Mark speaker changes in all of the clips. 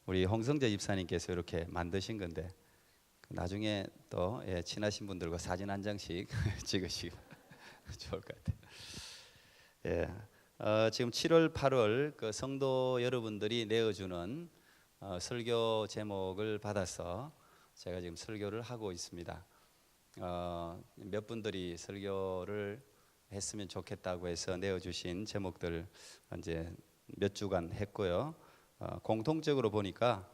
Speaker 1: 우리 홍성재 집사님께서 이렇게 만드신 건데 나중에 또 친하신 분들과 사진 한 장씩 찍으시고 좋을 것 같아요. 지금 7월, 8월 그 성도 여러분들이 내어주는 설교 제목을 받아서 제가 지금 설교를 하고 있습니다. 몇 분들이 설교를 했으면 좋겠다고 해서 내어주신 제목들 이제 몇 주간 했고요. 공통적으로 보니까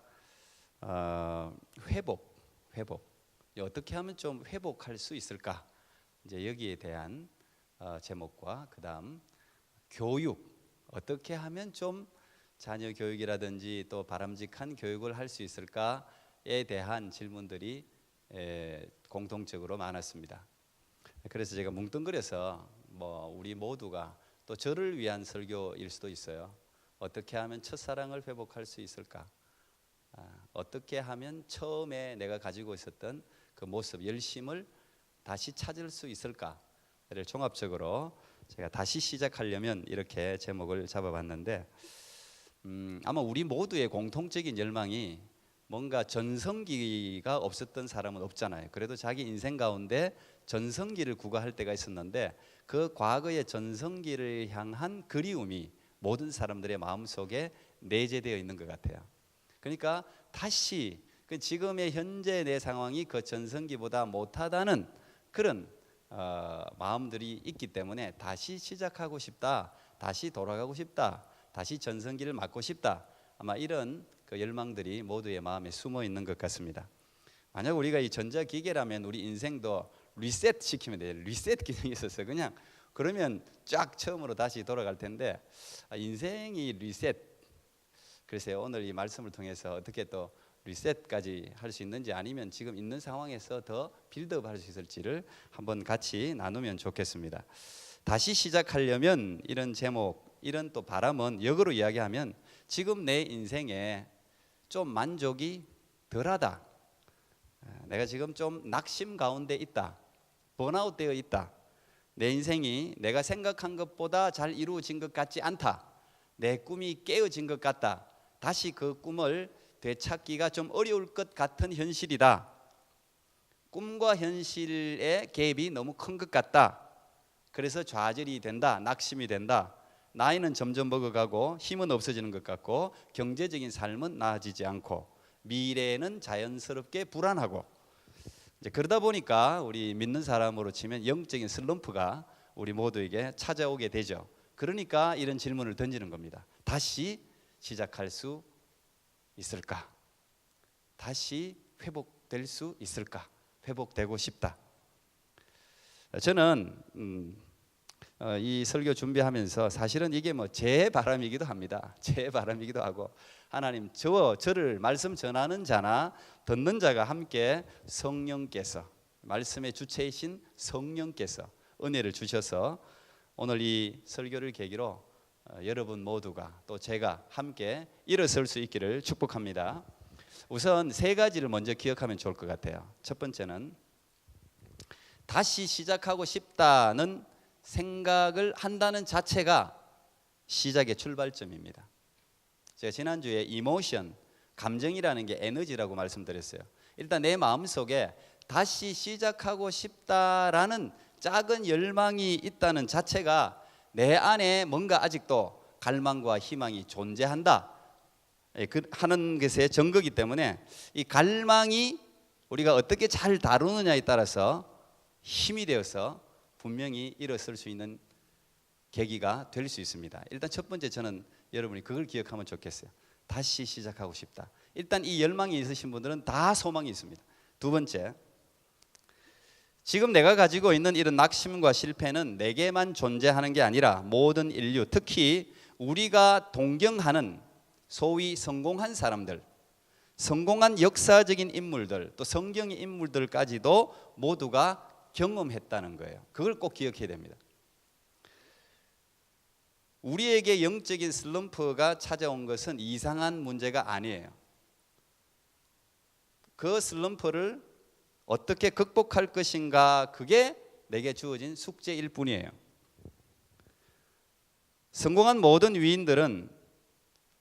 Speaker 1: 회복 어떻게 하면 좀 회복할 수 있을까? 이제 여기에 대한 제목과 그다음 교육 어떻게 하면 좀 자녀 교육이라든지 또 바람직한 교육을 할 수 있을까에 대한 질문들이 공통적으로 많았습니다. 그래서 제가 뭉뚱그려서 우리 모두가 또 저를 위한 설교일 수도 있어요. 어떻게 하면 첫사랑을 회복할 수 있을까? 어떻게 하면 처음에 내가 가지고 있었던 그 모습, 열심을 다시 찾을 수 있을까를 종합적으로 제가 다시 시작하려면 이렇게 제목을 잡아봤는데 아마 우리 모두의 공통적인 열망이 뭔가 전성기가 없었던 사람은 없잖아요. 그래도 자기 인생 가운데 전성기를 구가할 때가 있었는데 그 과거의 전성기를 향한 그리움이 모든 사람들의 마음속에 내재되어 있는 것 같아요. 그러니까 다시 지금의 현재 내 상황이 그 전성기보다 못하다는 그런 마음들이 있기 때문에 다시 시작하고 싶다, 다시 돌아가고 싶다, 다시 전성기를 맞고 싶다, 아마 이런 그 열망들이 모두의 마음에 숨어 있는 것 같습니다. 만약 우리가 이 전자기계라면 우리 인생도 리셋 시키면 돼요. 리셋 기능이 있어서 그냥 그러면 쫙 처음으로 다시 돌아갈 텐데 인생이 리셋. 글쎄요, 오늘 이 말씀을 통해서 어떻게 또 리셋까지 할 수 있는지 아니면 지금 있는 상황에서 더 빌드업 할 수 있을지를 한번 같이 나누면 좋겠습니다. 다시 시작하려면 이런 제목, 이런 또 바람은 역으로 이야기하면 지금 내 인생에 좀 만족이 덜하다, 내가 지금 좀 낙심 가운데 있다, 번아웃 되어 있다, 내 인생이 내가 생각한 것보다 잘 이루어진 것 같지 않다, 내 꿈이 깨어진 것 같다, 다시 그 꿈을 되찾기가 좀 어려울 것 같은 현실이다, 꿈과 현실의 갭이 너무 큰 것 같다, 그래서 좌절이 된다, 낙심이 된다, 나이는 점점 먹어가고 힘은 없어지는 것 같고 경제적인 삶은 나아지지 않고 미래는 자연스럽게 불안하고 이제 그러다 보니까 우리 믿는 사람으로 치면 영적인 슬럼프가 우리 모두에게 찾아오게 되죠. 그러니까 이런 질문을 던지는 겁니다. 다시 시작할 수 있을까? 다시 회복될 수 있을까? 회복되고 싶다. 저는 이 설교 준비하면서 사실은 이게 제 바람이기도 합니다. 제 바람이기도 하고 하나님 저를 말씀 전하는 자나 듣는 자가 함께 성령께서 말씀의 주체이신 성령께서 은혜를 주셔서 오늘 이 설교를 계기로 여러분 모두가 또 제가 함께 일어설 수 있기를 축복합니다. 우선 세 가지를 먼저 기억하면 좋을 것 같아요. 첫 번째는 다시 시작하고 싶다는 생각을 한다는 자체가 시작의 출발점입니다. 제가 지난주에 이모션, 감정이라는 게 에너지라고 말씀드렸어요. 일단 내 마음속에 다시 시작하고 싶다라는 작은 열망이 있다는 자체가 내 안에 뭔가 아직도 갈망과 희망이 존재한다 하는 것의 증거이기 때문에 이 갈망이 우리가 어떻게 잘 다루느냐에 따라서 힘이 되어서 분명히 일어설 수 있는 계기가 될 수 있습니다. 일단 첫 번째 저는 여러분이 그걸 기억하면 좋겠어요. 다시 시작하고 싶다. 일단 이 열망이 있으신 분들은 다 소망이 있습니다. 두 번째, 지금 내가 가지고 있는 이런 낙심과 실패는 내게만 존재하는 게 아니라 모든 인류, 특히 우리가 동경하는 소위 성공한 사람들, 성공한 역사적인 인물들, 또 성경의 인물들까지도 모두가 경험했다는 거예요. 그걸 꼭 기억해야 됩니다. 우리에게 영적인 슬럼프가 찾아온 것은 이상한 문제가 아니에요. 그 슬럼프를 어떻게 극복할 것인가, 그게 내게 주어진 숙제일 뿐이에요. 성공한 모든 위인들은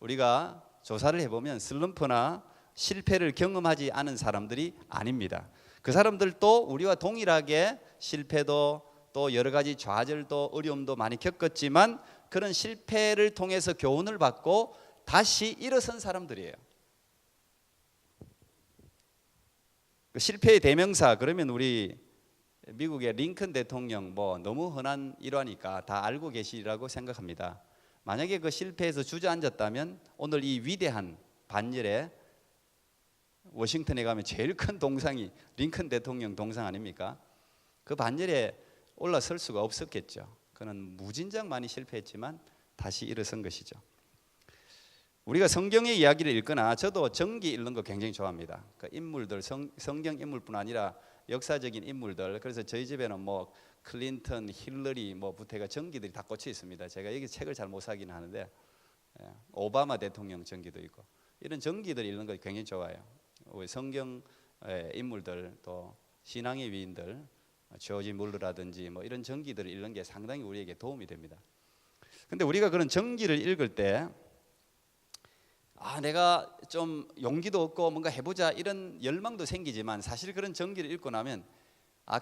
Speaker 1: 우리가 조사를 해보면 슬럼프나 실패를 경험하지 않은 사람들이 아닙니다. 그 사람들도 우리와 동일하게 실패도 또 여러 가지 좌절도 어려움도 많이 겪었지만 그런 실패를 통해서 교훈을 받고 다시 일어선 사람들이에요. 실패의 대명사 그러면 우리 미국의 링컨 대통령 뭐 너무 흔한 일화니까 다 알고 계시리라고 생각합니다. 만약에 그 실패에서 주저앉았다면 오늘 이 위대한 반열에 워싱턴에 가면 제일 큰 동상이 링컨 대통령 동상 아닙니까? 그 반열에 올라설 수가 없었겠죠. 그는 무진장 많이 실패했지만 다시 일어선 것이죠. 우리가 성경의 이야기를 읽거나 저도 전기 읽는 거 굉장히 좋아합니다. 그 인물들 성경 인물뿐 아니라 역사적인 인물들. 그래서 저희 집에는 뭐 클린턴, 힐러리 뭐 부태가 전기들이 다 꽂혀 있습니다. 제가 여기 책을 잘 못 사긴 하는데 오바마 대통령 전기도 있고 이런 전기들 읽는 거 굉장히 좋아요. 우리 성경 인물들 또 신앙의 위인들 조지 물러라든지 뭐 이런 전기들을 읽는 게 상당히 우리에게 도움이 됩니다. 근데 우리가 그런 전기를 읽을 때 내가 좀 용기도 없고 뭔가 해보자 이런 열망도 생기지만 사실 그런 전기를 읽고 나면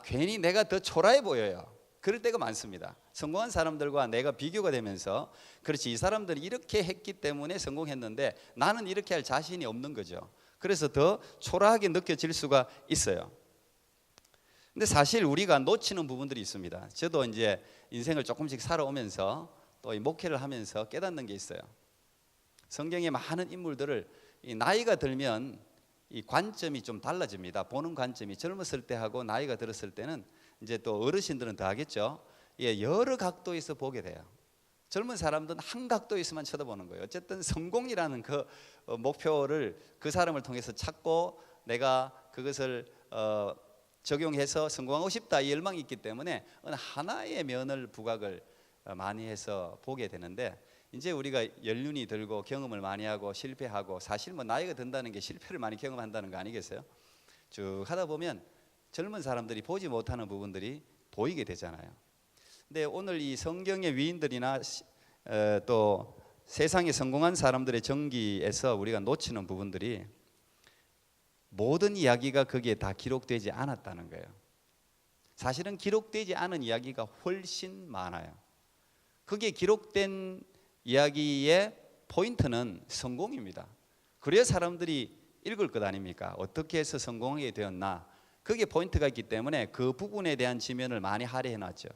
Speaker 1: 괜히 내가 더 초라해 보여요. 그럴 때가 많습니다. 성공한 사람들과 내가 비교가 되면서 그렇지 이 사람들이 이렇게 했기 때문에 성공했는데 나는 이렇게 할 자신이 없는 거죠. 그래서 더 초라하게 느껴질 수가 있어요. 근데 사실 우리가 놓치는 부분들이 있습니다. 저도 이제 인생을 조금씩 살아오면서 또 이 목회를 하면서 깨닫는 게 있어요. 성경의 많은 인물들을 나이가 들면 이 관점이 좀 달라집니다. 보는 관점이 젊었을 때 하고 나이가 들었을 때는 이제 또 어르신들은 더 하겠죠. 여러 각도에서 보게 돼요. 젊은 사람들은 한 각도에서만 쳐다보는 거예요. 어쨌든 성공이라는 그 목표를 그 사람을 통해서 찾고 내가 그것을 적용해서 성공하고 싶다 이 열망이 있기 때문에 어느 하나의 면을 부각을 많이 해서 보게 되는데 이제 우리가 연륜이 들고 경험을 많이 하고 실패하고 사실 뭐 나이가 든다는 게 실패를 많이 경험한다는 거 아니겠어요? 쭉 하다 보면 젊은 사람들이 보지 못하는 부분들이 보이게 되잖아요. 근데 오늘 이 성경의 위인들이나 또 세상에 성공한 사람들의 전기에서 우리가 놓치는 부분들이 모든 이야기가 거기에 다 기록되지 않았다는 거예요. 사실은 기록되지 않은 이야기가 훨씬 많아요. 거기에 기록된 이야기의 포인트는 성공입니다. 그래야 사람들이 읽을 것 아닙니까? 어떻게 해서 성공하게 되었나? 그게 포인트가 있기 때문에 그 부분에 대한 지면을 많이 할애해 놨죠.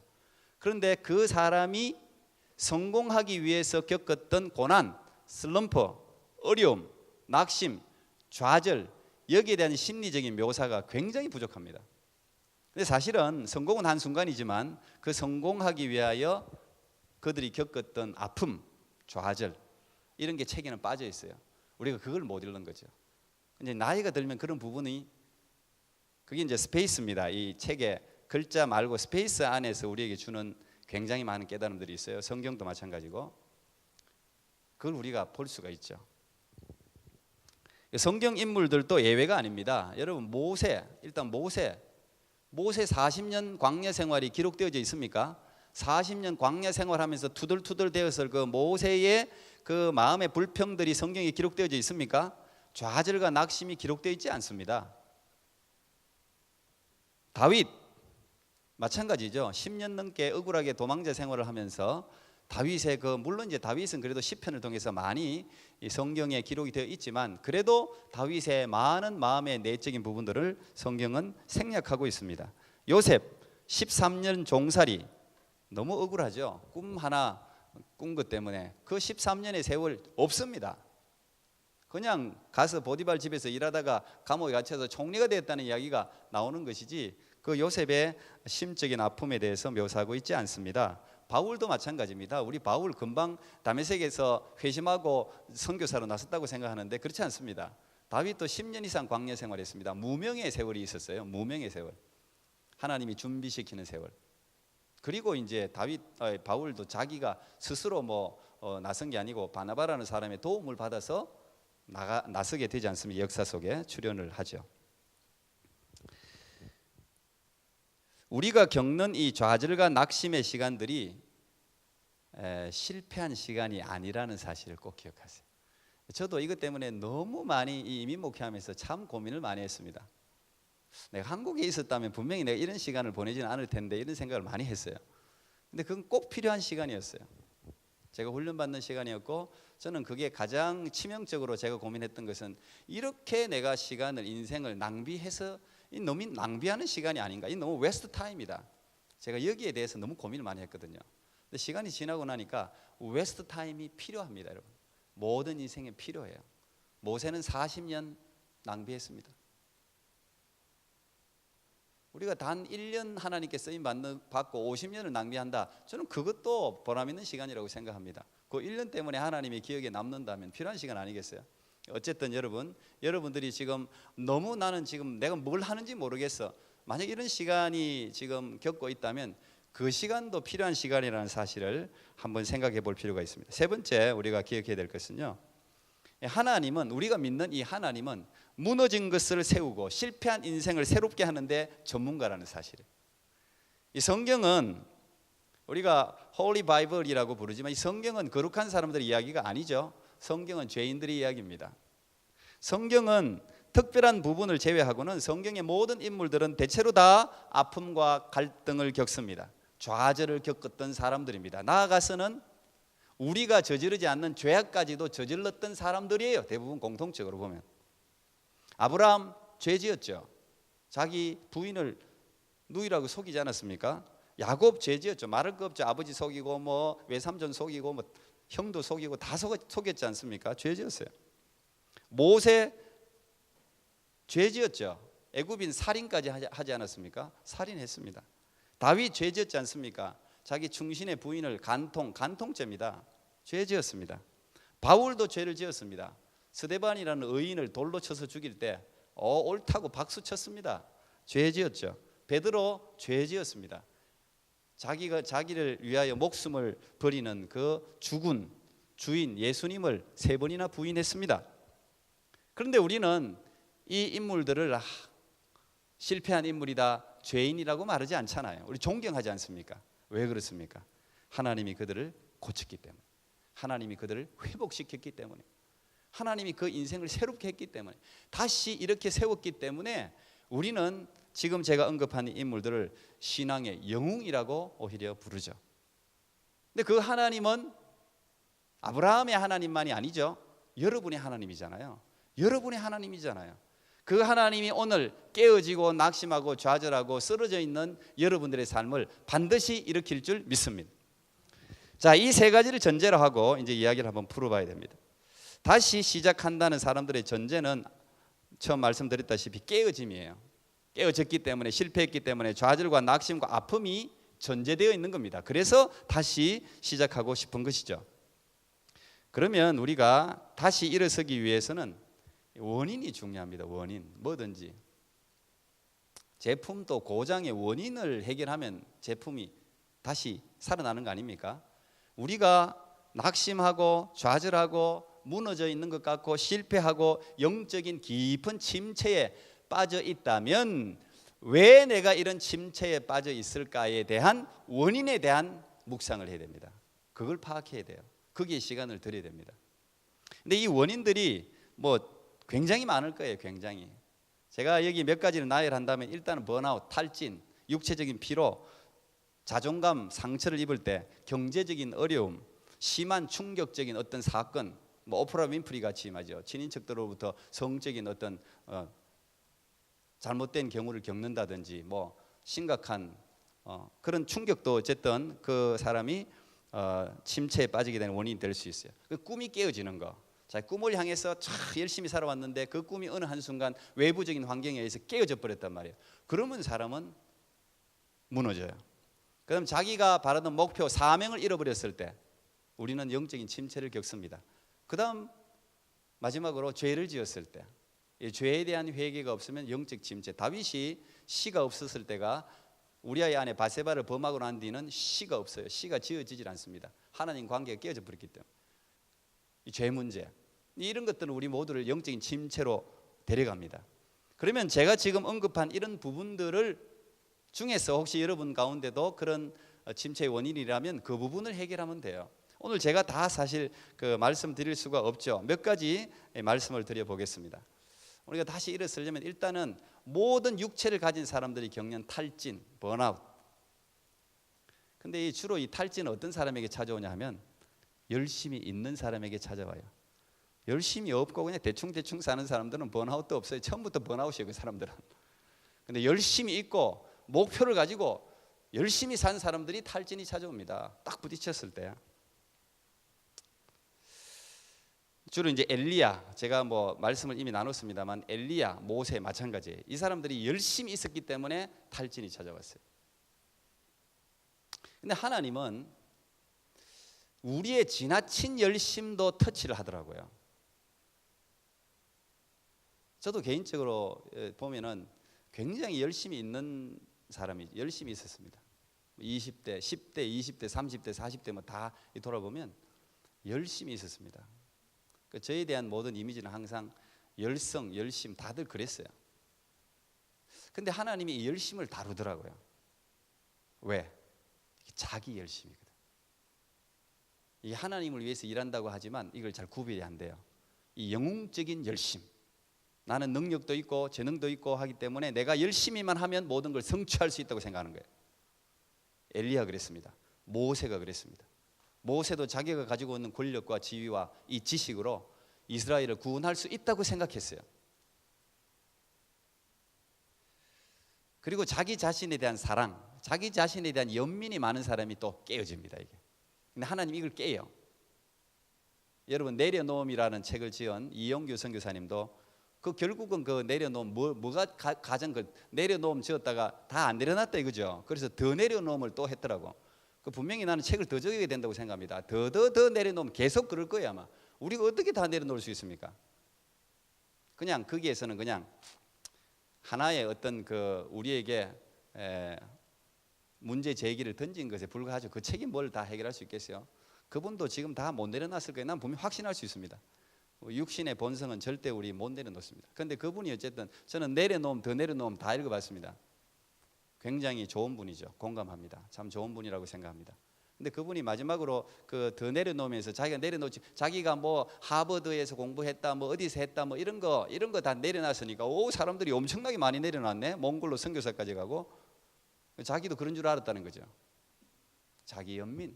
Speaker 1: 그런데 그 사람이 성공하기 위해서 겪었던 고난, 슬럼프, 어려움, 낙심, 좌절 여기에 대한 심리적인 묘사가 굉장히 부족합니다. 근데 사실은 성공은 한순간이지만 그 성공하기 위하여 그들이 겪었던 아픔, 좌절 이런 게 책에는 빠져 있어요. 우리가 그걸 못 읽는 거죠. 이제 나이가 들면 그런 부분이 그게 이제 스페이스입니다. 이 책에 글자 말고 스페이스 안에서 우리에게 주는 굉장히 많은 깨달음들이 있어요. 성경도 마찬가지고 그걸 우리가 볼 수가 있죠. 성경 인물들도 예외가 아닙니다. 여러분 일단 모세 40년 광야 생활이 기록되어져 있습니까? 40년 광야 생활하면서 투덜투덜 되었을 그 모세의 그 마음의 불평들이 성경에 기록되어져 있습니까? 좌절과 낙심이 기록되어 있지 않습니다. 다윗 마찬가지죠. 10년 넘게 억울하게 도망자 생활을 하면서 다윗의 물론 이제 다윗은 그래도 시편을 통해서 많이 이 성경에 기록이 되어 있지만 그래도 다윗의 많은 마음의 내적인 부분들을 성경은 생략하고 있습니다. 요셉 13년 종살이 너무 억울하죠. 꿈 하나 꾼 것 때문에 그 13년의 세월 없습니다. 그냥 가서 보디발 집에서 일하다가 감옥에 갇혀서 총리가 되었다는 이야기가 나오는 것이지 그 요셉의 심적인 아픔에 대해서 묘사하고 있지 않습니다. 바울도 마찬가지입니다. 우리 바울 금방 다메섹에서 회심하고 선교사로 나섰다고 생각하는데 그렇지 않습니다. 다윗도 10년 이상 광야 생활했습니다. 무명의 세월이 있었어요. 무명의 세월. 하나님이 준비시키는 세월. 그리고 이제 바울도 자기가 스스로 나선 게 아니고 바나바라는 사람의 도움을 받아서 나서게 되지 않습니까? 역사 속에 출연을 하죠. 우리가 겪는 이 좌절과 낙심의 시간들이 실패한 시간이 아니라는 사실을 꼭 기억하세요. 저도 이것 때문에 너무 많이 이 이민 목회하면서 참 고민을 많이 했습니다. 내가 한국에 있었다면 분명히 내가 이런 시간을 보내지는 않을 텐데 이런 생각을 많이 했어요. 근데 그건 꼭 필요한 시간이었어요. 제가 훈련받는 시간이었고, 저는 그게 가장 치명적으로 제가 고민했던 것은 이렇게 내가 시간을, 인생을 낭비해서 이 너무 낭비하는 시간이 아닌가, 이 너무 웨스트 타임이다. 제가 여기에 대해서 너무 고민을 많이 했거든요. 근데 시간이 지나고 나니까 웨스트 타임이 필요합니다, 여러분. 모든 인생에 필요해요. 모세는 40년 낭비했습니다. 우리가 단 1년 하나님께 쓰임 받고 50년을 낭비한다. 저는 그것도 보람 있는 시간이라고 생각합니다. 그 1년 때문에 하나님의 기억에 남는다면 필요한 시간 아니겠어요? 어쨌든 여러분들이 지금 너무 나는 지금 내가 뭘 하는지 모르겠어. 만약 이런 시간이 지금 겪고 있다면 그 시간도 필요한 시간이라는 사실을 한번 생각해 볼 필요가 있습니다. 세 번째 우리가 기억해야 될 것은요, 하나님은, 우리가 믿는 이 하나님은 무너진 것을 세우고 실패한 인생을 새롭게 하는데 전문가라는 사실이에요. 이 성경은 우리가 홀리 바이블이라고 부르지만 이 성경은 거룩한 사람들의 이야기가 아니죠. 성경은 죄인들의 이야기입니다. 성경은 특별한 부분을 제외하고는 성경의 모든 인물들은 대체로 다 아픔과 갈등을 겪습니다. 좌절을 겪었던 사람들입니다. 나아가서는 우리가 저지르지 않는 죄악까지도 저질렀던 사람들이에요. 대부분 공통적으로 보면. 아브라함 죄 지었죠. 자기 부인을 누이라고 속이지 않았습니까? 야곱 죄 지었죠. 말할 거 없죠. 아버지 속이고 뭐 외삼촌 속이고 뭐 형도 속이고 다 속였지 않습니까? 죄 지었어요. 모세 죄 지었죠. 애굽인 살인까지 하지 않았습니까? 살인했습니다. 다윗 죄 지었지 않습니까? 자기 충신의 부인을 간통죄입니다. 죄 지었습니다. 바울도 죄를 지었습니다. 스데반이라는 의인을 돌로 쳐서 죽일 때 옳다고 박수 쳤습니다. 죄 지었죠. 베드로 죄 지었습니다. 자기를 위하여 목숨을 버리는 그 죽은 주인 예수님을 3번이나 부인했습니다. 그런데 우리는 이 인물들을 실패한 인물이다, 죄인이라고 말하지 않잖아요. 우리 존경하지 않습니까? 왜 그렇습니까? 하나님이 그들을 고쳤기 때문에, 하나님이 그들을 회복시켰기 때문에, 하나님이 그 인생을 새롭게 했기 때문에, 다시 이렇게 세웠기 때문에 우리는 지금 제가 언급한 인물들을 신앙의 영웅이라고 오히려 부르죠. 근데 그 하나님은 아브라함의 하나님만이 아니죠. 여러분의 하나님이잖아요. 여러분의 하나님이잖아요. 그 하나님이 오늘 깨어지고 낙심하고 좌절하고 쓰러져 있는 여러분들의 삶을 반드시 일으킬 줄 믿습니다. 자, 이 세 가지를 전제로 하고 이제 이야기를 한번 풀어봐야 됩니다. 다시 시작한다는 사람들의 전제는 처음 말씀드렸다시피 깨어짐이에요. 깨어졌기 때문에, 실패했기 때문에 좌절과 낙심과 아픔이 전제되어 있는 겁니다. 그래서 다시 시작하고 싶은 것이죠. 그러면 우리가 다시 일어서기 위해서는 원인이 중요합니다. 원인, 뭐든지 제품도 고장의 원인을 해결하면 제품이 다시 살아나는 거 아닙니까? 우리가 낙심하고 좌절하고 무너져 있는 것 같고 실패하고 영적인 깊은 침체에 빠져 있다면 왜 내가 이런 침체에 빠져 있을까에 대한 원인에 대한 묵상을 해야 됩니다. 그걸 파악해야 돼요. 거기에 시간을 들여야 됩니다. 근데 이 원인들이 뭐 굉장히 많을 거예요. 굉장히. 제가 여기 몇 가지를 나열한다면 일단은 번아웃, 탈진, 육체적인 피로, 자존감 상처를 입을 때, 경제적인 어려움, 심한 충격적인 어떤 사건, 뭐 오프라 윈프리 같이 말이죠. 친인척들로부터 성적인 어떤 잘못된 경우를 겪는다든지 뭐 심각한 그런 충격도 어쨌든 그 사람이 침체에 빠지게 되는 원인이 될 수 있어요. 그 꿈이 깨어지는 거. 자, 꿈을 향해서 참 열심히 살아왔는데 그 꿈이 어느 한순간 외부적인 환경에 의해서 깨어져 버렸단 말이에요. 그러면 사람은 무너져요. 그럼 자기가 바라던 목표, 사명을 잃어버렸을 때 우리는 영적인 침체를 겪습니다. 그 다음 마지막으로 죄를 지었을 때, 이 죄에 대한 회개가 없으면 영적 침체. 다윗이 씨가 없었을 때가 우리아의 아내 바세바를 범하고 난 뒤는 씨가 없어요. 씨가 지어지질 않습니다. 하나님 관계가 깨어져 버렸기 때문에. 이 죄 문제, 이런 것들은 우리 모두를 영적인 침체로 데려갑니다. 그러면 제가 지금 언급한 이런 부분들을 중에서 혹시 여러분 가운데도 그런 침체의 원인이라면 그 부분을 해결하면 돼요. 오늘 제가 다 사실 그 말씀드릴 수가 없죠. 몇 가지 말씀을 드려보겠습니다. 우리가 다시 일어서려면 일단은 모든 육체를 가진 사람들이 겪는 탈진, 번아웃. 근데 주로 이 탈진은 어떤 사람에게 찾아오냐 하면 열심히 있는 사람에게 찾아와요. 열심히 없고 그냥 대충 사는 사람들은 번아웃도 없어요. 처음부터 번아웃이에요, 그 사람들은. 근데 열심히 있고 목표를 가지고 열심히 산 사람들이 탈진이 찾아옵니다. 딱 부딪혔을 때. 주로 이제 엘리야, 제가 뭐 말씀을 이미 나눴습니다만 엘리야, 모세 마찬가지예요. 이 사람들이 열심히 있었기 때문에 탈진이 찾아왔어요. 근데 하나님은 우리의 지나친 열심도 터치를 하더라고요. 저도 개인적으로 보면은 굉장히 열심히 있는 사람이 열심히 있었습니다. 20대, 10대, 20대, 30대, 40대 뭐 다 돌아보면 열심히 있었습니다. 저에 대한 모든 이미지는 항상 열성, 열심 다들 그랬어요. 근데 하나님이 이 열심을 다루더라고요. 왜? 자기 열심이거든. 이 하나님을 위해서 일한다고 하지만 이걸 잘 구별이 안 돼요. 이 영웅적인 열심. 나는 능력도 있고 재능도 있고 하기 때문에 내가 열심히만 하면 모든 걸 성취할 수 있다고 생각하는 거예요. 엘리야가 그랬습니다. 모세가 그랬습니다. 모세도 자기가 가지고 있는 권력과 지위와 이 지식으로 이스라엘을 구원할 수 있다고 생각했어요. 그리고 자기 자신에 대한 사랑, 자기 자신에 대한 연민이 많은 사람이 또 깨어집니다. 이게. 근데 하나님 이걸 깨요. 여러분 내려놓음이라는 책을 지은 이용규 선교사님도 그 결국은 그 내려놓음 뭐가 가장 그 내려놓음 지었다가 다 안 내려놨다 이거죠. 그래서 더 내려놓음을 또 했더라고. 그 분명히 나는 책을 더 적어야 된다고 생각합니다. 더 내려놓으면 계속 그럴 거예요 아마. 우리가 어떻게 다 내려놓을 수 있습니까? 그냥 거기에서는 그냥 하나의 어떤 그 우리에게 문제 제기를 던진 것에 불과하죠. 그 책이 뭘 다 해결할 수 있겠어요? 그분도 지금 다 못 내려놨을 거예요. 난 분명히 확신할 수 있습니다. 육신의 본성은 절대 우리 못 내려놓습니다. 그런데 그분이 어쨌든 저는 내려놓음 더 내려놓음 다 읽어봤습니다. 굉장히 좋은 분이죠. 공감합니다. 참 좋은 분이라고 생각합니다. 근데 그분이 마지막으로 그 더 내려놓으면서 자기가 내려놓지 자기가 뭐 하버드에서 공부했다 뭐 어디서 했다 뭐 이런 거 다 내려놨으니까 오 사람들이 엄청나게 많이 내려놨네. 몽골로 선교사까지 가고 자기도 그런 줄 알았다는 거죠. 자기 연민,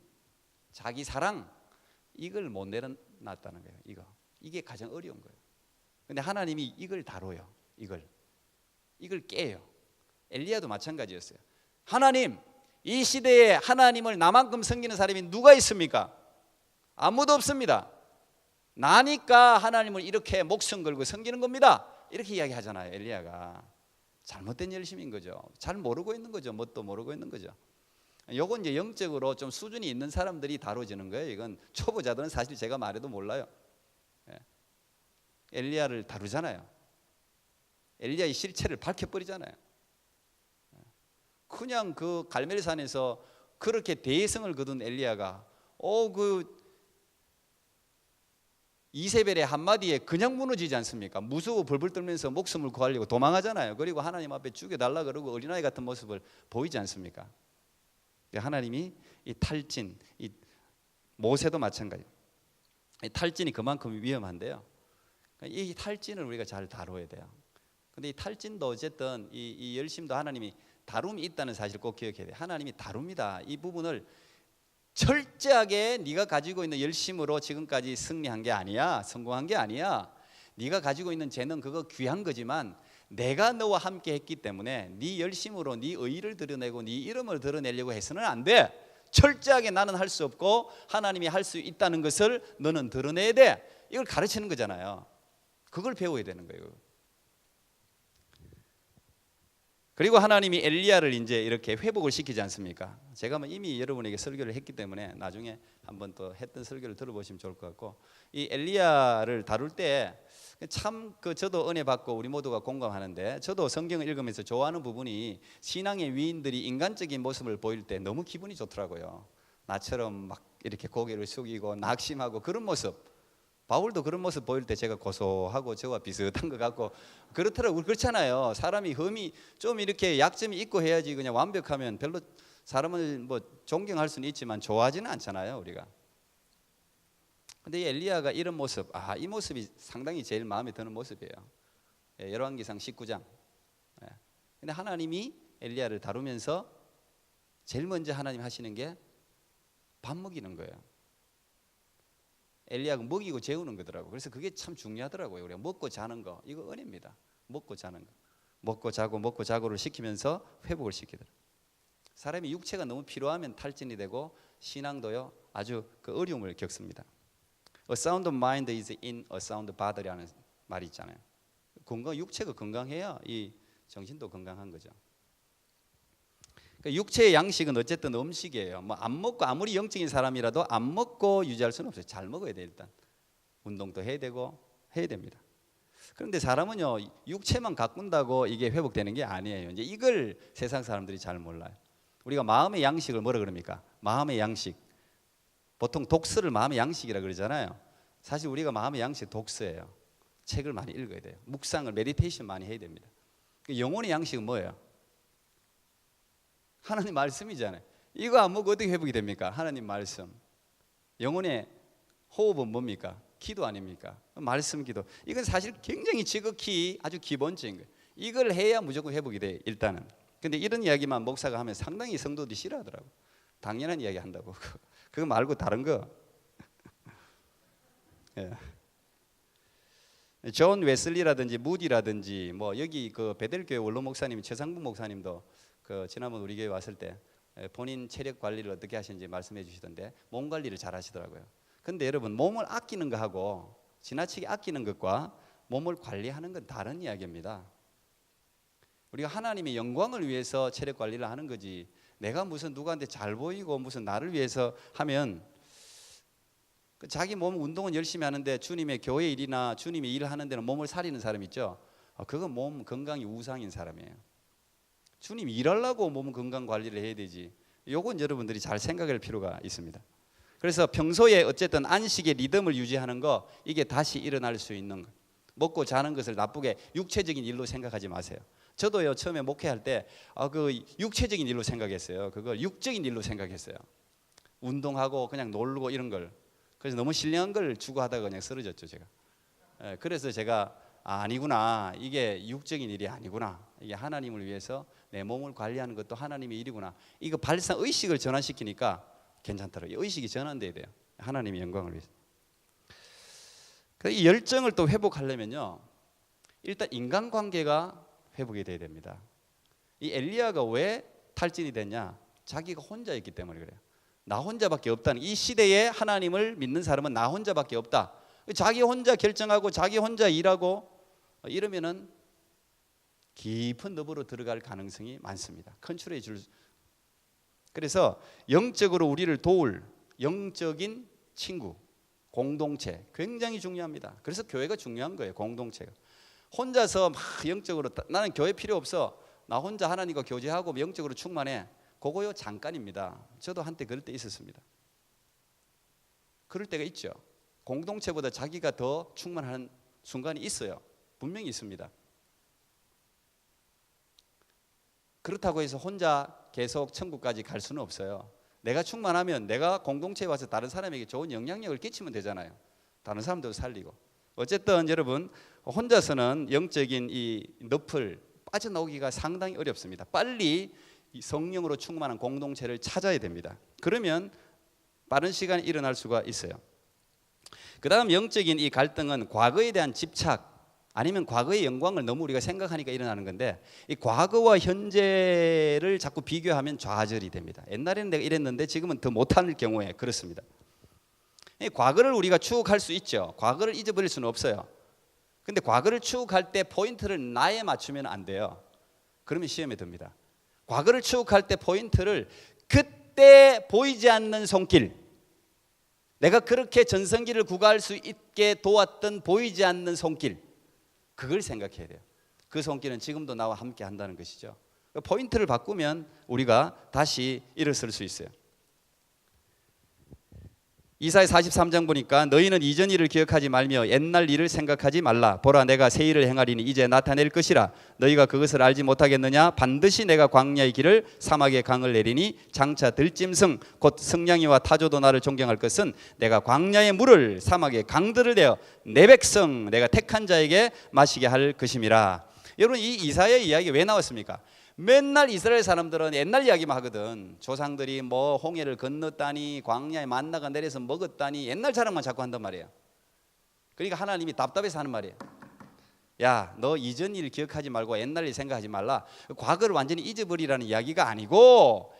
Speaker 1: 자기 사랑 이걸 못 내려놨다는 거예요. 이게 가장 어려운 거예요. 근데 하나님이 이걸 다뤄요. 이걸 깨요. 엘리야도 마찬가지였어요. 하나님, 이 시대에 하나님을 나만큼 섬기는 사람이 누가 있습니까? 아무도 없습니다. 나니까 하나님을 이렇게 목숨 걸고 섬기는 겁니다. 이렇게 이야기하잖아요. 엘리야가 잘못된 열심인 거죠. 잘 모르고 있는 거죠. 뭣도 모르고 있는 거죠. 요건 이제 영적으로 좀 수준이 있는 사람들이 다뤄지는 거예요. 이건 초보자들은 사실 제가 말해도 몰라요. 엘리야를 다루잖아요. 엘리야의 실체를 밝혀버리잖아요. 그냥 그 갈멜산에서 그렇게 대성을 거둔 엘리야가 그 이세벨의 한마디에 그냥 무너지지 않습니까? 무서워 벌벌 떨면서 목숨을 구하려고 도망하잖아요. 그리고 하나님 앞에 죽여달라 그러고 어린아이 같은 모습을 보이지 않습니까? 하나님이 이 탈진, 이 모세도 마찬가지예요. 이 탈진이 그만큼 위험한데요. 이 탈진을 우리가 잘 다뤄야 돼요. 근데 이 탈진도 어쨌든 이 열심도 하나님이 다룸이 있다는 사실을 꼭 기억해야 돼요. 하나님이 다룹니다. 이 부분을 철저하게 네가 가지고 있는 열심으로 지금까지 승리한 게 아니야. 성공한 게 아니야. 네가 가지고 있는 재능 그거 귀한 거지만 내가 너와 함께 했기 때문에 네 열심으로 네 의의를 드러내고 네 이름을 드러내려고 해서는 안 돼. 철저하게 나는 할 수 없고 하나님이 할 수 있다는 것을 너는 드러내야 돼. 이걸 가르치는 거잖아요. 그걸 배워야 되는 거예요. 그리고 하나님이 엘리야를 이제 이렇게 회복을 시키지 않습니까? 제가 이미 여러분에게 설교를 했기 때문에 나중에 한번 또 했던 설교를 들어보시면 좋을 것 같고, 이 엘리야를 다룰 때 참 저도 은혜 받고 우리 모두가 공감하는데, 저도 성경을 읽으면서 좋아하는 부분이 신앙의 위인들이 인간적인 모습을 보일 때 너무 기분이 좋더라고요. 나처럼 막 이렇게 고개를 숙이고 낙심하고 그런 모습. 바울도 그런 모습 보일 때 제가 고소하고 저와 비슷한 것 같고 그렇더라고요. 그렇잖아요. 사람이 흠이 좀 이렇게 약점이 있고 해야지 그냥 완벽하면 별로 사람을 뭐 존경할 수는 있지만 좋아하지는 않잖아요, 우리가. 근데 이 엘리야가 이런 모습, 이 모습이 상당히 제일 마음에 드는 모습이에요. 열왕기상 19장. 근데 하나님이 엘리야를 다루면서 제일 먼저 하나님 하시는 게 밥 먹이는 거예요. 엘리야가 먹이고 재우는 거더라고요. 그래서 그게 참 중요하더라고요. 우리가 먹고 자는 거, 이거 은혜입니다. 먹고 자는 거, 먹고 자고를 시키면서 회복을 시키더라고요. 사람이 육체가 너무 피로하면 탈진이 되고 신앙도요 아주 그 어려움을 겪습니다. A sound mind is in a sound body라는 말이 있잖아요. 육체가 건강해야 이 정신도 건강한 거죠. 그러니까 육체의 양식은 어쨌든 음식이에요. 뭐 안 먹고 아무리 영적인 사람이라도 안 먹고 유지할 수는 없어요. 잘 먹어야 돼. 일단 운동도 해야 되고 해야 됩니다. 그런데 사람은요 육체만 가꾼다고 이게 회복되는 게 아니에요. 이제 이걸 세상 사람들이 잘 몰라요. 우리가 마음의 양식을 뭐라 그럽니까? 마음의 양식. 보통 독서를 마음의 양식이라 그러잖아요. 사실 우리가 마음의 양식 독서예요. 책을 많이 읽어야 돼요. 묵상을 메디테이션 많이 해야 됩니다. 영혼의 양식은 뭐예요? 하나님 말씀이잖아요. 이거 안 먹고 어떻게 회복이 됩니까? 하나님 말씀. 영혼의 호흡은 뭡니까? 기도 아닙니까? 말씀 기도. 이건 사실 굉장히 지극히 아주 기본적인 거예요. 이걸 해야 무조건 회복이 돼요. 일단은. 근데 이런 이야기만 목사가 하면 상당히 성도들이 싫어하더라고요. 당연한 이야기 한다고. 그거 말고 다른 거. 예. 존 웨슬리라든지 무디라든지 뭐 여기 그 베델교회 원로 목사님 최상국 목사님도 그 지난번 우리 교회 왔을 때 본인 체력 관리를 어떻게 하시는지 말씀해 주시던데 몸 관리를 잘 하시더라고요. 근데 여러분 몸을 아끼는 거하고 지나치게 아끼는 것과 몸을 관리하는 건 다른 이야기입니다. 우리가 하나님의 영광을 위해서 체력 관리를 하는 거지 내가 무슨 누구한테 잘 보이고 무슨 나를 위해서 하면 자기 몸 운동은 열심히 하는데 주님의 교회 일이나 주님의 일을 하는 데는 몸을 사리는 사람 있죠. 그건 몸 건강이 우상인 사람이에요. 주님 일하려고 몸 건강 관리를 해야 되지. 요건 여러분들이 잘 생각할 필요가 있습니다. 그래서 평소에 어쨌든 안식의 리듬을 유지하는 거 이게 다시 일어날 수 있는 거. 먹고 자는 것을 나쁘게 육체적인 일로 생각하지 마세요. 저도요 처음에 목회할 때 그 육체적인 일로 생각했어요. 그걸 육적인 일로 생각했어요. 운동하고 그냥 놀고 이런 걸. 그래서 너무 신령한 걸 추구하다가 그냥 쓰러졌죠 제가. 그래서 제가 아니구나. 이게 육적인 일이 아니구나. 이게 하나님을 위해서 내 몸을 관리하는 것도 하나님의 일이구나. 이거 발상 의식을 전환시키니까 괜찮더라고요. 의식이 전환돼야 돼요. 하나님의 영광을 위해서. 이 열정을 또 회복하려면요. 일단 인간관계가 회복이 돼야 됩니다. 이 엘리야가 왜 탈진이 됐냐? 자기가 혼자 있기 때문에 그래요. 나 혼자밖에 없다는 이 시대에 하나님을 믿는 사람은 나 혼자밖에 없다. 자기 혼자 결정하고 자기 혼자 일하고 이러면은 깊은 늪으로 들어갈 가능성이 많습니다. 컨트롤해 줄. 그래서 영적으로 우리를 도울 영적인 친구, 공동체 굉장히 중요합니다. 그래서 교회가 중요한 거예요. 공동체가. 혼자서 막 영적으로 나는 교회 필요 없어. 나 혼자 하나님과 교제하고 영적으로 충만해. 그거요 잠깐입니다. 저도 한때 그럴 때 있었습니다. 그럴 때가 있죠. 공동체보다 자기가 더 충만한 순간이 있어요. 분명히 있습니다. 그렇다고 해서 혼자 계속 천국까지 갈 수는 없어요. 내가 충만하면 내가 공동체에 와서 다른 사람에게 좋은 영향력을 끼치면 되잖아요. 다른 사람도 살리고. 어쨌든 여러분 혼자서는 영적인 이 늪을 빠져나오기가 상당히 어렵습니다. 빨리 이 성령으로 충만한 공동체를 찾아야 됩니다. 그러면 빠른 시간에 일어날 수가 있어요. 그 다음 영적인 이 갈등은 과거에 대한 집착 아니면 과거의 영광을 너무 우리가 생각하니까 일어나는 건데 이 과거와 현재를 자꾸 비교하면 좌절이 됩니다. 옛날에는 내가 이랬는데 지금은 더 못하는 경우에 그렇습니다. 이 과거를 우리가 추억할 수 있죠. 과거를 잊어버릴 수는 없어요. 근데 과거를 추억할 때 포인트를 나에 맞추면 안 돼요. 그러면 시험에 듭니다. 과거를 추억할 때 포인트를 그때 보이지 않는 손길, 내가 그렇게 전성기를 구가할 수 있게 도왔던 보이지 않는 손길, 그걸 생각해야 돼요. 그 손길은 지금도 나와 함께 한다는 것이죠. 포인트를 바꾸면 우리가 다시 일어설 수 있어요. 이사야 43장 보니까 너희는 이전 일을 기억하지 말며 옛날 일을 생각하지 말라. 보라 내가 새 일을 행하리니 이제 나타낼 것이라. 너희가 그것을 알지 못하겠느냐. 반드시 내가 광야의 길을 사막의 강을 내리니 장차 들짐승 곧 승냥이와 타조도 나를 존경할 것은 내가 광야의 물을 사막의 강들을 내어 내 백성 내가 택한 자에게 마시게 할 것임이라. 여러분 이 이사야의 이야기 왜 나왔습니까? 맨날 이스라엘 사람들은 옛날 이야기만 하거든. 조상들이 뭐 홍해를 건넜다니 광야에 만나가 내려서 먹었다니 옛날 자랑만 자꾸 한단 말이에요. 그러니까 하나님이 답답해서 하는 말이에요. 야, 너 이전 일 기억하지 말고 옛날 일 생각하지 말라. 과거를 완전히 잊어버리라는 이야기가 아니고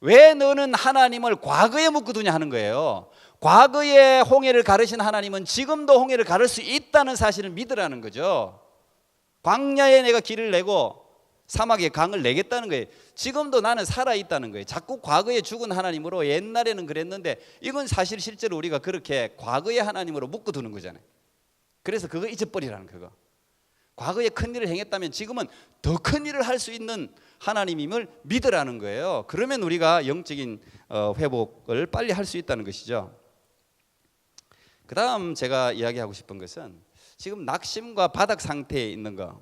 Speaker 1: 왜 너는 하나님을 과거에 묶어두냐 하는 거예요. 과거에 홍해를 가르신 하나님은 지금도 홍해를 가를 수 있다는 사실을 믿으라는 거죠. 광야에 내가 길을 내고 사막에 강을 내겠다는 거예요. 지금도 나는 살아있다는 거예요. 자꾸 과거에 죽은 하나님으로 옛날에는 그랬는데 이건 사실 실제로 우리가 그렇게 과거의 하나님으로 묶어두는 거잖아요. 그래서 그거 잊어버리라는 그거. 과거에 큰 일을 행했다면 지금은 더 큰 일을 할 수 있는 하나님임을 믿으라는 거예요. 그러면 우리가 영적인 회복을 빨리 할 수 있다는 것이죠. 그 다음 제가 이야기하고 싶은 것은 지금 낙심과 바닥 상태에 있는 거,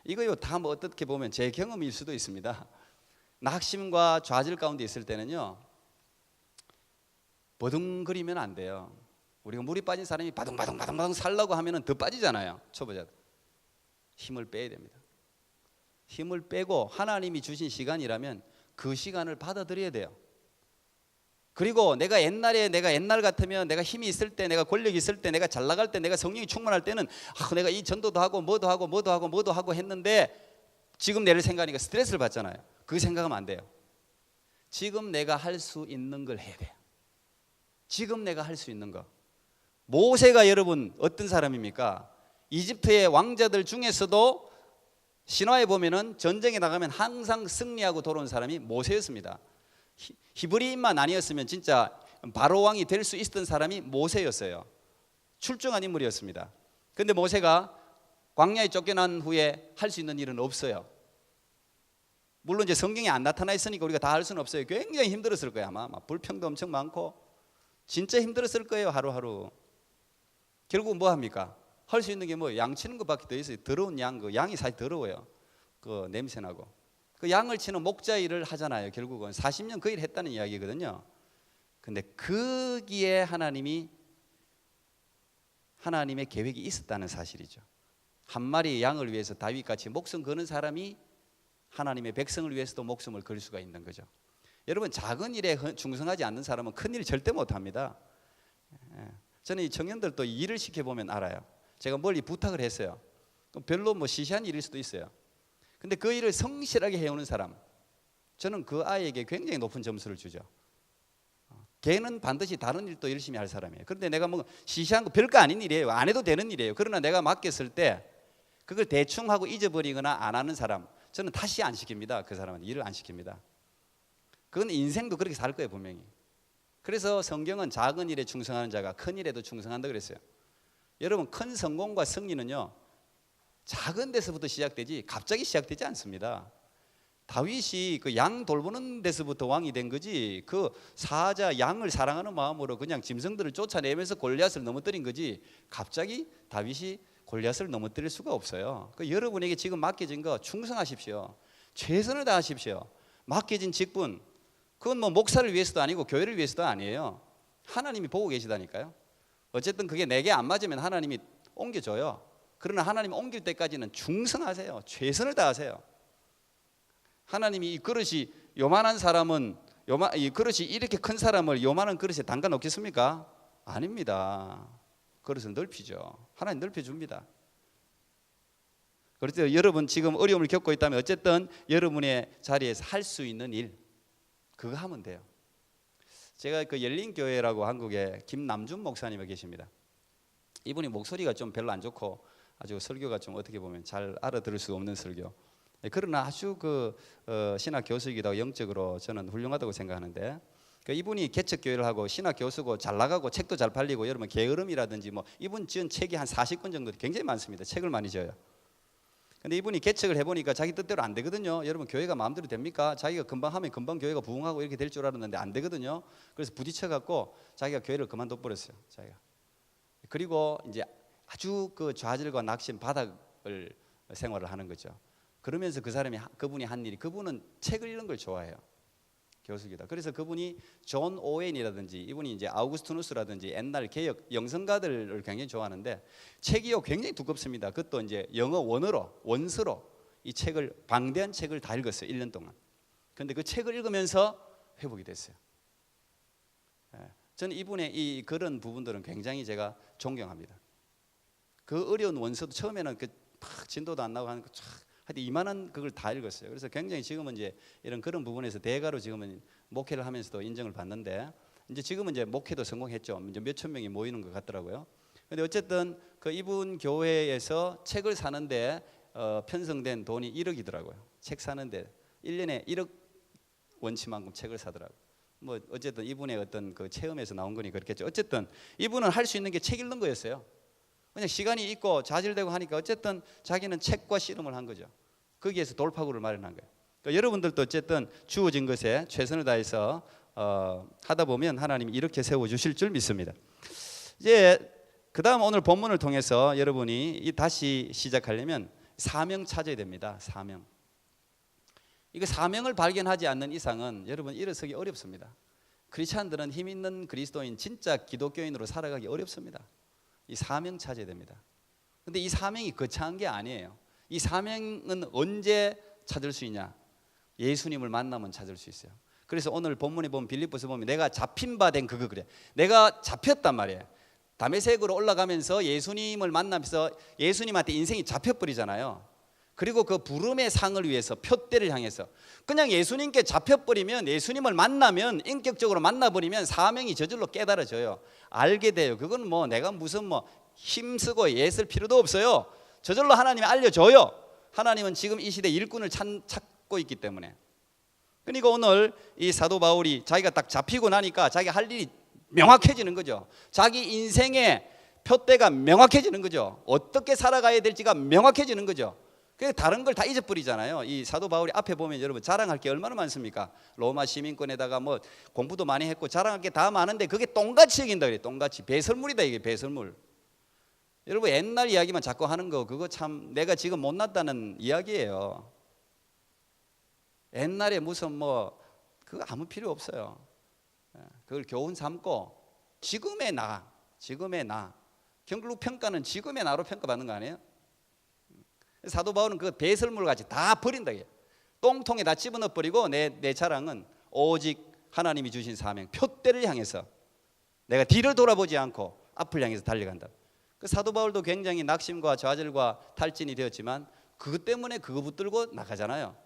Speaker 1: 이거요 다 뭐 어떻게 보면 제 경험일 수도 있습니다. 낙심과 좌절 가운데 있을 때는요 버둥거리면 안 돼요. 우리가 물이 빠진 사람이 바둥바둥 살라고 하면은 더 빠지잖아요. 초보자들 힘을 빼야 됩니다. 힘을 빼고 하나님이 주신 시간이라면 그 시간을 받아들여야 돼요. 그리고 내가 옛날 같으면 내가 힘이 있을 때, 내가 권력이 있을 때, 내가 잘 나갈 때, 내가 성령이 충만할 때는 내가 이 전도도 하고 뭐도 하고 했는데 지금 내를 생각하니까 스트레스를 받잖아요. 그 생각하면 안 돼요. 지금 내가 할 수 있는 걸 해야 돼요. 지금 내가 할 수 있는 거. 모세가 여러분 어떤 사람입니까? 이집트의 왕자들 중에서도 신화에 보면은 전쟁에 나가면 항상 승리하고 돌아온 사람이 모세였습니다. 히브리인만 아니었으면 진짜 바로 왕이 될 수 있었던 사람이 모세였어요. 출중한 인물이었습니다. 그런데 모세가 광야에 쫓겨난 후에 할 수 있는 일은 없어요. 물론 이제 성경에 안 나타나 있으니까 우리가 다 할 수는 없어요. 굉장히 힘들었을 거예요. 아마 불평도 엄청 많고 진짜 힘들었을 거예요. 하루하루. 결국 뭐 합니까? 할 수 있는 게 뭐 양 치는 것밖에 더 있어요. 더러운 양, 그 양이 사실 더러워요. 그 냄새나고. 그 양을 치는 목자 일을 하잖아요. 결국은 40년 그 일을 했다는 이야기거든요. 근데 거기에 하나님의 계획이 있었다는 사실이죠. 한 마리 양을 위해서 다윗같이 목숨 거는 사람이 하나님의 백성을 위해서도 목숨을 걸 수가 있는 거죠. 여러분 작은 일에 충성하지 않는 사람은 큰 일 절대 못합니다. 저는 이 청년들도 일을 시켜보면 알아요. 제가 멀리 부탁을 했어요. 별로 뭐 시시한 일일 수도 있어요. 근데 그 일을 성실하게 해오는 사람, 저는 그 아이에게 굉장히 높은 점수를 주죠. 걔는 반드시 다른 일도 열심히 할 사람이에요. 그런데 내가 뭐 시시한 거 별거 아닌 일이에요. 안 해도 되는 일이에요. 그러나 내가 맡겼을 때 그걸 대충 하고 잊어버리거나 안 하는 사람, 저는 다시 안 시킵니다. 그 사람은 일을 안 시킵니다. 그건 인생도 그렇게 살 거예요, 분명히. 그래서 성경은 작은 일에 충성하는 자가 큰 일에도 충성한다 그랬어요. 여러분 큰 성공과 승리는요 작은 데서부터 시작되지 갑자기 시작되지 않습니다. 다윗이 그 양 돌보는 데서부터 왕이 된 거지, 그 사자 양을 사랑하는 마음으로 그냥 짐승들을 쫓아내면서 골리앗을 넘어뜨린 거지 갑자기 다윗이 골리앗을 넘어뜨릴 수가 없어요. 그 여러분에게 지금 맡겨진 거 충성하십시오. 최선을 다하십시오. 맡겨진 직분, 그건 뭐 목사를 위해서도 아니고 교회를 위해서도 아니에요. 하나님이 보고 계시다니까요. 어쨌든 그게 내게 안 맞으면 하나님이 옮겨줘요. 그러나 하나님 옮길 때까지는 충성하세요. 최선을 다하세요. 하나님이 이 그릇이 요만한 사람은 이 그릇이 이렇게 큰 사람을 요만한 그릇에 담가 놓겠습니까? 아닙니다. 그릇은 넓히죠. 하나님 넓혀줍니다. 그래서 여러분 지금 어려움을 겪고 있다면 어쨌든 여러분의 자리에서 할 수 있는 일 그거 하면 돼요. 제가 그 열린교회라고 한국에 김남준 목사님이 계십니다. 이분이 목소리가 좀 별로 안 좋고 아주 설교가 좀 어떻게 보면 잘 알아들을 수 없는 설교. 그러나 아주 그 신학 교수이기도 하고 영적으로 저는 훌륭하다고 생각하는데, 그 이분이 개척교회를 하고 신학 교수고 잘 나가고 책도 잘 팔리고 여러분 게으름이라든지 뭐 이분 지은 책이 한 40권 정도 굉장히 많습니다. 책을 많이 지어요. 근데 이분이 개척을 해보니까 자기 뜻대로 안 되거든요. 여러분, 교회가 마음대로 됩니까? 자기가 금방 하면 금방 교회가 부흥하고 이렇게 될 줄 알았는데 안 되거든요. 그래서 부딪혀갖고 자기가 교회를 그만둬 버렸어요. 자기가. 그리고 이제 아주 그 좌절과 낙심 바닥을 생활을 하는 거죠. 그러면서 그분이 한 일이, 그분은 책을 읽는 걸 좋아해요. 교수기다. 그래서 그분이 존 오웬이라든지 이분이 이제 아우구스투누스라든지 옛날 개혁 영성가들을 굉장히 좋아하는데 책이요 굉장히 두껍습니다. 그것도 이제 영어 원서로 이 책을, 방대한 책을 다 읽었어요. 1년 동안. 그런데 그 책을 읽으면서 회복이 됐어요. 저는 이분의 그런 부분들은 굉장히 제가 존경합니다. 그 어려운 원서도 처음에는 막 진도도 안 나고 하는 거 하여튼 이만한 그걸 다 읽었어요. 그래서 굉장히 지금은 이제 그런 부분에서 대가로 지금은 목회를 하면서도 인정을 받는데, 이제 지금은 이제 목회도 성공했죠. 이제 몇천 명이 모이는 것 같더라고요. 근데 어쨌든 그 이분 교회에서 책을 사는데 편성된 돈이 1억이더라고요. 책 사는데 1년에 1억 원치만큼 책을 사더라고요. 뭐 어쨌든 이분의 어떤 그 체험에서 나온 거니 그렇겠죠. 어쨌든 이분은 할 수 있는 게 책 읽는 거였어요. 그냥 시간이 있고 좌절되고 하니까 어쨌든 자기는 책과 씨름을 한 거죠. 거기에서 돌파구를 마련한 거예요. 그러니까 여러분들도 어쨌든 주어진 것에 최선을 다해서 하다 보면 하나님이 이렇게 세워주실 줄 믿습니다. 이제 그 다음 오늘 본문을 통해서 여러분이 다시 시작하려면 사명 찾아야 됩니다. 사명. 이거 사명을 발견하지 않는 이상은 여러분 일어서기 어렵습니다. 크리스찬들은 힘 있는 그리스도인, 진짜 기독교인으로 살아가기 어렵습니다. 이 사명 찾아야 됩니다. 근데 이 사명이 거창한 게 아니에요. 이 사명은 언제 찾을 수 있냐? 예수님을 만나면 찾을 수 있어요. 그래서 오늘 본문에 보면, 빌립보서 보면 내가 잡힌 바 된 그거 그래. 내가 잡혔단 말이에요. 다메섹으로 올라가면서 예수님을 만나면서 예수님한테 인생이 잡혀버리잖아요. 그리고 그 부름의 상을 위해서 표대를 향해서 그냥 예수님께 잡혀버리면, 예수님을 만나면, 인격적으로 만나버리면 사명이 저절로 깨달아져요. 알게 돼요. 그건 뭐 내가 무슨 뭐 힘쓰고 애쓸 필요도 없어요. 저절로 하나님이 알려줘요. 하나님은 지금 이 시대 일꾼을 찾고 있기 때문에. 그러니까 오늘 이 사도 바울이 자기가 딱 잡히고 나니까 자기가 할 일이 명확해지는 거죠. 자기 인생의 표대가 명확해지는 거죠. 어떻게 살아가야 될지가 명확해지는 거죠. 그래서 다른 걸 다 잊어버리잖아요. 이 사도 바울이 앞에 보면 여러분 자랑할 게 얼마나 많습니까? 로마 시민권에다가 뭐 공부도 많이 했고 자랑할 게 다 많은데 그게 똥같이 여긴다 그래요. 똥같이. 배설물이다 이게, 배설물. 여러분 옛날 이야기만 자꾸 하는 거, 그거 참 내가 지금 못났다는 이야기예요. 옛날에 무슨 뭐 그거 아무 필요 없어요. 그걸 교훈 삼고 지금의 나, 결국 평가는 지금의 나로 평가받는 거 아니에요? 사도 바울은 그 배설물 같이 다 버린다. 똥통에 다 집어넣어 버리고 내 자랑은 오직 하나님이 주신 사명, 표대를 향해서 내가 뒤를 돌아보지 않고 앞을 향해서 달려간다. 그 사도 바울도 굉장히 낙심과 좌절과 탈진이 되었지만 그것 때문에 그거 붙들고 나가잖아요.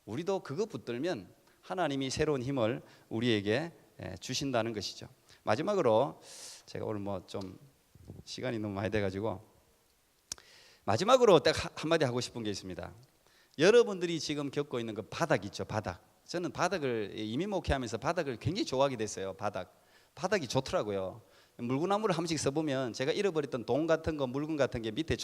Speaker 1: 우리도 그거 붙들면 하나님이 새로운 힘을 우리에게 주신다는 것이죠. 마지막으로 제가 오늘 뭐 좀 시간이 너무 많이 돼가지고 마지막으로 딱 한마디 하고 싶은 게 있습니다. 여러분들이 지금 겪고 있는 그 바닥 있죠, 바닥. 저는 바닥을 이민 목회하면서 바닥을 굉장히 좋아하게 됐어요. 바닥이 좋더라고요. 물구나무를 한 번씩 써보면 제가 잃어버렸던 돈 같은 거, 물건 같은 게 밑에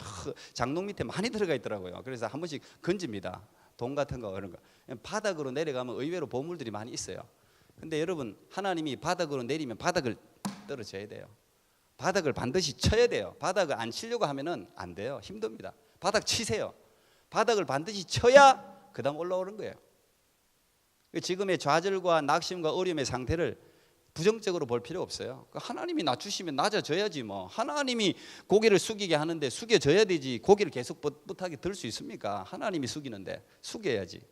Speaker 1: 장롱 밑에 많이 들어가 있더라고요. 그래서 한 번씩 건집니다. 돈 같은 거 그런 거. 바닥으로 내려가면 의외로 보물들이 많이 있어요. 근데 여러분 하나님이 바닥으로 내리면 바닥을 떨어져야 돼요. 바닥을 반드시 쳐야 돼요. 바닥을 안 치려고 하면은 안 돼요. 힘듭니다. 바닥 치세요. 바닥을 반드시 쳐야 그 다음 올라오는 거예요. 지금의 좌절과 낙심과 어려움의 상태를 부정적으로 볼 필요 없어요. 하나님이 낮추시면 낮아져야지 뭐. 하나님이 고개를 숙이게 하는데 숙여져야 되지. 고개를 계속 뻣뻣하게 들 수 있습니까? 하나님이 숙이는데 숙여야지.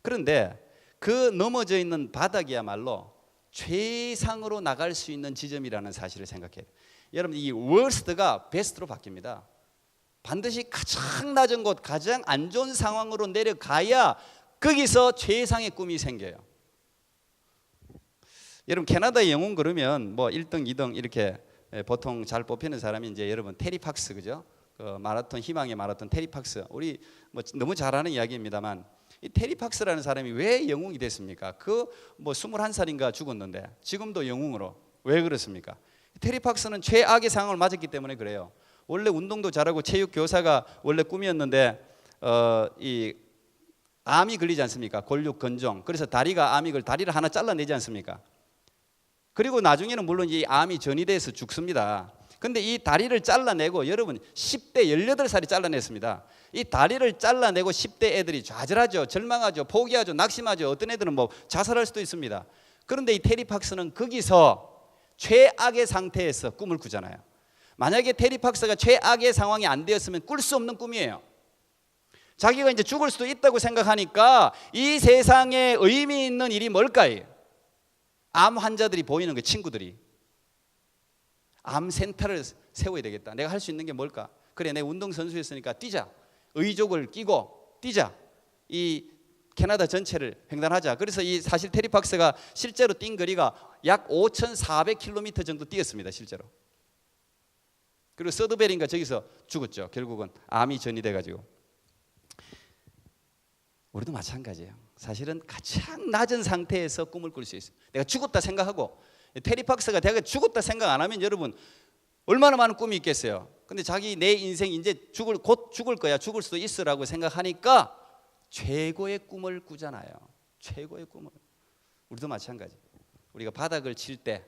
Speaker 1: 그런데 그 넘어져 있는 바닥이야말로 최상으로 나갈 수 있는 지점이라는 사실을 생각해야 돼요. 여러분 이 worst가 best로 바뀝니다. 반드시 가장 낮은 곳, 가장 안 좋은 상황으로 내려가야 거기서 최상의 꿈이 생겨요. 여러분 캐나다의 영웅 그러면 뭐 1등, 2등 이렇게 보통 잘 뽑히는 사람이 이제 여러분 테리 팍스, 그죠? 그 마라톤, 희망의 마라톤 테리 팍스. 우리 뭐 너무 잘 아는 이야기입니다만 이 테리 팍스라는 사람이 왜 영웅이 됐습니까? 그 뭐 21살인가 죽었는데 지금도 영웅으로. 왜 그렇습니까? 테리 팍스는 최악의 상황을 맞았기 때문에 그래요. 원래 운동도 잘하고 체육 교사가 원래 꿈이었는데 이 암이 걸리지 않습니까? 골육건종. 그래서 다리를 하나 잘라내지 않습니까? 그리고 나중에는 물론 이 암이 전이돼서 죽습니다. 근데 이 다리를 잘라내고, 여러분 10대 18살이 잘라냈습니다. 이 다리를 잘라내고 10대 애들이 좌절하죠. 절망하죠. 포기하죠. 낙심하죠. 어떤 애들은 뭐 자살할 수도 있습니다. 그런데 이 테리 팍스는 거기서 최악의 상태에서 꿈을 꾸잖아요. 만약에 테리 팍스가 최악의 상황이 안 되었으면 꿀 수 없는 꿈이에요. 자기가 이제 죽을 수도 있다고 생각하니까 이 세상에 의미 있는 일이 뭘까요? 암 환자들이 보이는 그 친구들이 암 센터를 세워야 되겠다. 내가 할 수 있는 게 뭘까? 그래, 내가 운동선수였으니까 뛰자. 의족을 끼고 뛰자. 이 캐나다 전체를 횡단하자. 그래서 이 사실 테리 팍스가 실제로 뛴 거리가 약 5,400km 정도 뛰었습니다. 실제로. 그리고 서드베린가 저기서 죽었죠. 결국은 암이 전이돼가지고. 우리도 마찬가지예요. 사실은 가장 낮은 상태에서 꿈을 꿀 수 있어요. 내가 죽었다 생각하고, 테리 팍스가 내가 죽었다 생각 안 하면 여러분 얼마나 많은 꿈이 있겠어요. 근데 자기 내 인생 이제 곧 죽을 거야, 죽을 수도 있으라고 생각하니까 최고의 꿈을 꾸잖아요. 최고의 꿈을. 우리도 마찬가지. 우리가 바닥을 칠 때,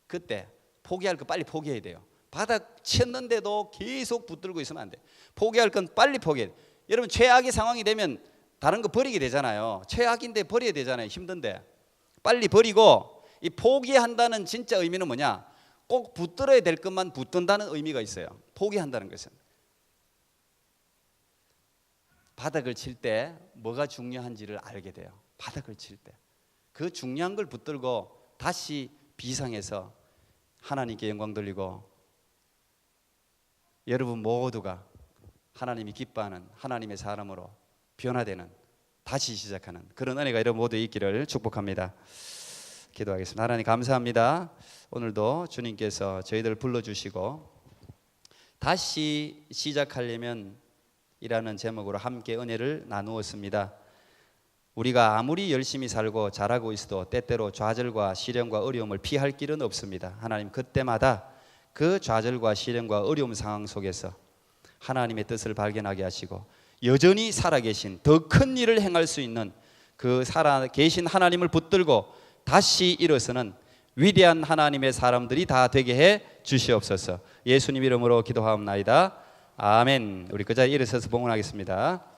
Speaker 1: 그때 포기할 거 빨리 포기해야 돼요. 바닥 쳤는데도 계속 붙들고 있으면 안 돼. 포기할 건 빨리 포기해. 여러분 최악의 상황이 되면 다른 거 버리게 되잖아요. 최악인데 버려야 되잖아요. 힘든데 빨리 버리고, 이 포기한다는 진짜 의미는 뭐냐? 꼭 붙들어야 될 것만 붙든다는 의미가 있어요. 포기한다는 것은 바닥을 칠 때 뭐가 중요한지를 알게 돼요. 바닥을 칠 때 그 중요한 걸 붙들고 다시 비상에서 하나님께 영광 돌리고, 여러분 모두가 하나님이 기뻐하는 하나님의 사람으로 변화되는, 다시 시작하는 그런 은혜가 여러분 모두 있기를 축복합니다. 기도하겠습니다. 하나님 감사합니다. 오늘도 주님께서 저희들을 불러주시고 다시 시작하려면 이라는 제목으로 함께 은혜를 나누었습니다. 우리가 아무리 열심히 살고 잘하고 있어도 때때로 좌절과 시련과 어려움을 피할 길은 없습니다. 하나님 그때마다 그 좌절과 시련과 어려움 상황 속에서 하나님의 뜻을 발견하게 하시고 여전히 살아계신 더 큰 일을 행할 수 있는 그 살아계신 하나님을 붙들고 다시 일어서는 위대한 하나님의 사람들이 다 되게 해 주시옵소서. 예수님 이름으로 기도하옵나이다. 아멘. 우리 그 자리에 일어서서 봉헌하겠습니다.